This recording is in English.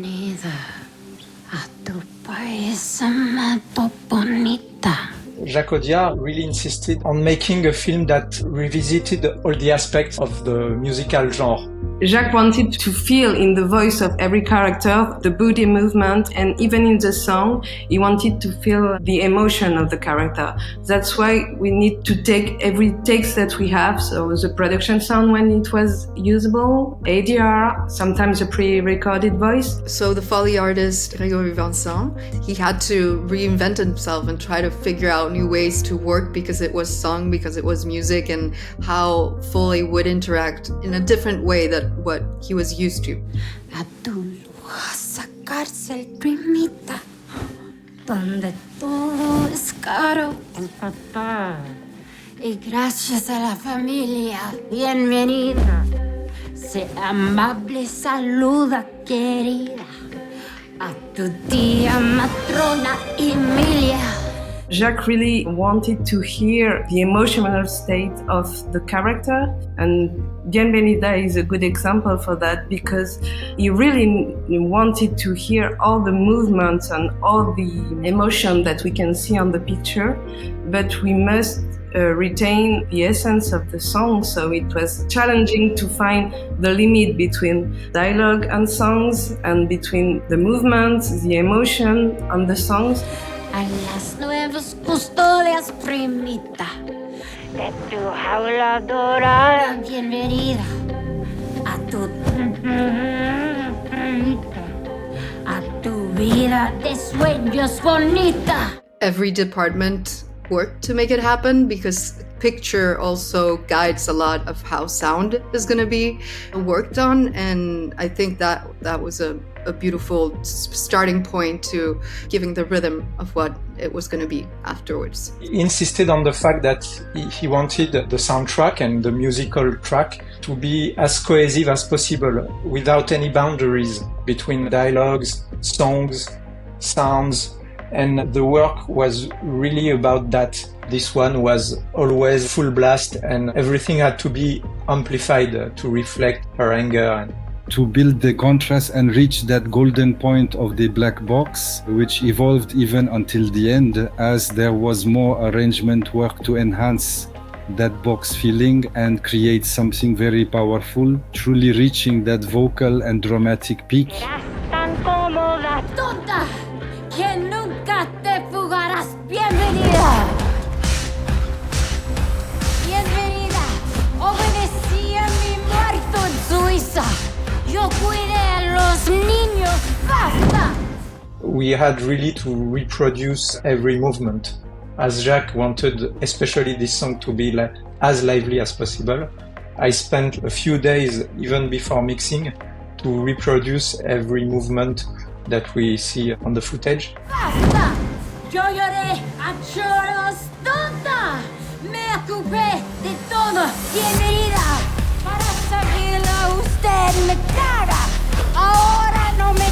Bienvenida a tu país amado bonita. Jacques Audiard really insisted on making a film that revisited all the aspects of the musical genre. Jacques wanted to feel in the voice of every character the body movement, and even in the song, he wanted to feel the emotion of the character. That's why we need to take every text that we have, so the production sound when it was usable, ADR, sometimes a pre-recorded voice. So the Foley artist, Grégory Vincent, he had to reinvent himself and try to figure out new ways to work because it was song, because it was music, and how Foley would interact in a different way that what he was used to. A tu lujosa cárcel, primita, donde todo es caro. Y gracias a la familia, bienvenida. Sé amable, saluda, querida. A tu tía matrona Emilia. Jacques really wanted to hear the emotional state of the character, and Bienvenida is a good example for that because he really wanted to hear all the movements and all the emotion that we can see on the picture, but we must retain the essence of the song, so it was challenging to find the limit between dialogue and songs and between the movements, the emotion on the songs. A las nuevas custodias, primita, de tu jaula dorada, bienvenida. A tu vida de sueños bonita. Every department worked to make it happen because picture also guides a lot of how sound is going to be worked on, and I think that was a beautiful starting point to giving the rhythm of what it was going to be afterwards. He insisted on the fact that he wanted the soundtrack and the musical track to be as cohesive as possible without any boundaries between dialogues, songs, sounds, and the work was really about that. This one was always full blast and everything had to be amplified to reflect her anger. To build the contrast and reach that golden point of the black box, which evolved even until the end as there was more arrangement work to enhance that box feeling and create something very powerful, truly reaching that vocal and dramatic peak. Tan cómoda, tonta, que nunca te fugarás. Bienvenida. Bienvenida. Obedecí a mi muerto en Suiza. Yo cuidé a los niños. Basta. We had really to reproduce every movement, as Jacques wanted especially this song to be as lively as possible. I spent a few days, even before mixing, to reproduce every movement that we see on the footage. Basta. Yo lloré a choros, tonta. Me ocupé de todo. Bienvenida. Para seguirla usted me caga. Ahora no me